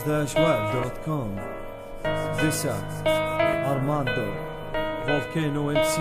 Vans-Wild.com. Disa Armando Volcano MC.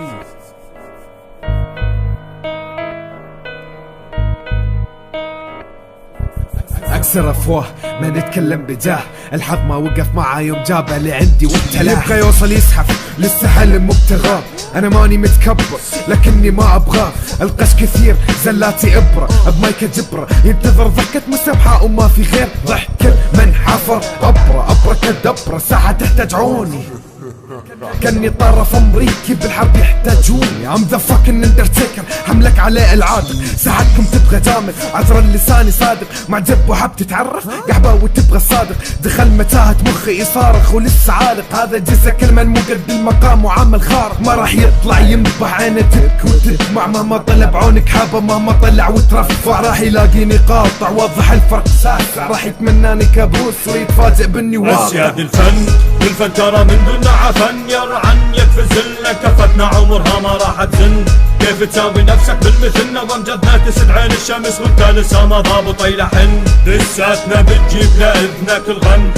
اكسر افواه ما نتكلم بجاه، الحظ ما وقف معاه يوم جابه لعندي وابتلاه. يبغى يوصل يزحف لسه حل مبتغاه، انا ماني متكبر لكني ما ابغاه. القش كثير زلاتي ابره بمايكه جبره، ينتظر ضحكه مسبحه وما في غير ضحك من حفر. ابره كدبره ساعه تحتاج عوني، كني طرف امريكي بالحرب يحتاجوني. ام ذا فاكن اندرتيكر حملك عليه العادق، ساعتكم تبغى جامل عذرا لساني صادق. معجب وحب تتعرف قحبه وتبغى الصادق، دخل متاهة مخي يصارخ ولسه عالق. هذا جزء كل من مقد المقام وعامل خارق، ما راح يطلع ينبح عينه تبك وتدمع. مهما طلب عونك حابه مهما طلع وترفع، راح يلاقيني قاطع واضح الفرق ساسع. راح يتمناني كابوس ويتفاجئ باني واقع. اسياد الفن والفن ترى من دون عفن، يرعن يكفي الزلة كفتنا عمرها ما راح تزن. كيف تساوي نفسك بالمثلنا وامجدنا تسد عين الشمس وانت لسه ما ضابط يلحن. دساتنا بتجيب لاذنك الغم،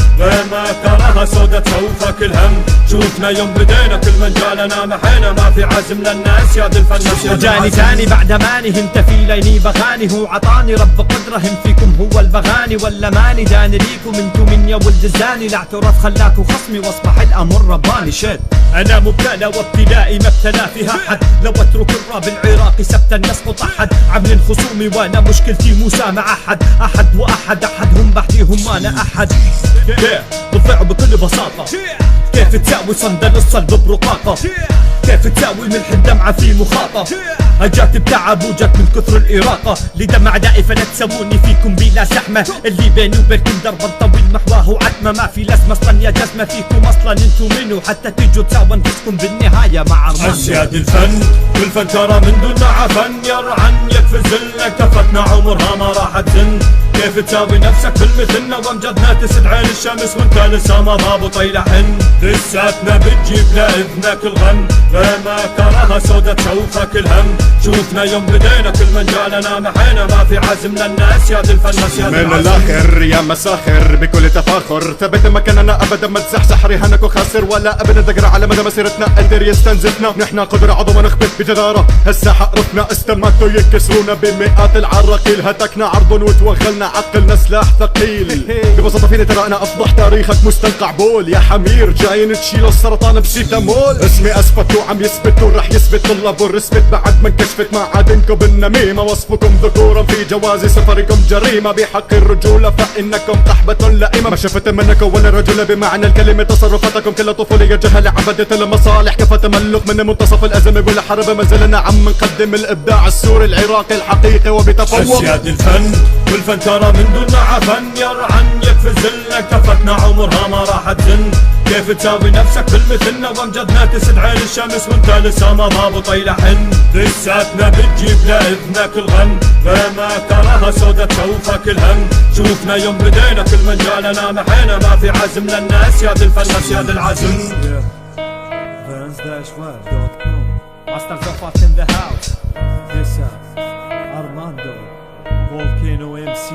ما تراها سودة سوفك الهم. شوفنا يوم بدينا كل من جالنا محينا، ما في عزم للناس يا الفن. جاني ثاني بعد ماني هنت في ليني بغاني، هو عطاني رب قدره هم فيكم هو البغاني ولا ماني داني ليكم انتو من يا ولد الزاني. لا اعتراف خلاكوا خصمي واصبح الامر رباني. شد انا مبتلى وابتلائي ما ابتلى فيها حد، لو اترك الراب العراقي سبتا يسقط احد. عمل خصومي وانا مشكلتي موسى مع احد احدهم بعديهم انا احد. بالضع بكل بساطة كيف تساوي صندل الصلب برقاقة، كيف تساوي ملح الدمعة في مخاطة. اجات بتعب وجت من كثر الإراقة، لدمع دائي فلا تسووني فيكم بلا سحمة. اللي بيني وبينكم دربا طويل محواه عتمة، ما في لازمة اصلا يا جزمة فيكم اصلا انتو منو حتى تيجوا تساووا انفسكم بالنهاية مع عرمان. اسياد الفن والفن ترى من دون عفن، يرعن يكفي الزلة كفتنا عمرها ما راح تزن. كيف تساوي نفسك بالمثلنا وامجدنا تسد عين الشمس وانت لسه ما ضابط يلحن. دساتنا بتجيب لاذنك الغم، ما تراها سودة سوفك الهم. شوفنا يوم بدينا كل من جالنا محينا، ما في عزم للناس يا ذي الفن. من الاخر يا مساخر بكل تفاخر، ثبت مكاننا ابدا ما تزحزح رهانك وخاسر، ولا ابدا تقرا على مدى مسيرتنا قدر يستنزفنا. نحن قدر عظمى نخبط بجدارة الساحة عرفنا، استماتوا يكسرونا بمئات العراقيل. هتكنا عرض وتوغلنا عقلنا سلاح ثقيل. ببساطة فيني ترى انا افضح تاريخك مستنقع بول. يا حمير جايين تشيل السرطان بسيتامول. اسمي اثبت وعم يثبت وراح يثبت، طلبوا الرسبت بعد ما انكشفت معادنكم بالنميمة. وصفكم ذكورا في جواز سفركم جريمة، بحق الرجولة فانكم قحبة لئيمة. ما شفت منكم ولا رجل بمعنى الكلمة، تصرفاتكم كل طفولية جهل عبدة المصالح. كفى تملق من منتصف الازمة والحرب، ما زلنا عم نقدم الابداع السوري العراقي الحقيقي وبتفوق. اسياد الفن والفن ترى من دون عفن، يرعن يكفي الزلة كفتنا عمرها ما راح تزن. كيف تساوي نفسك بالمثلنا وامجدنا تسد عين الشمس وانت لسه ما ضابط يلحن. دساتنا بتجيب لاذنك الغم، ما تراها سودة سوفك الهم. شوفنا يوم بدينا كل من جالنا محينا، ما في عزم للناس يا ذي الفن يا ذي العزم. Vans-Wild.com. Masters of Art in the house. Disa Armando Volcano MC.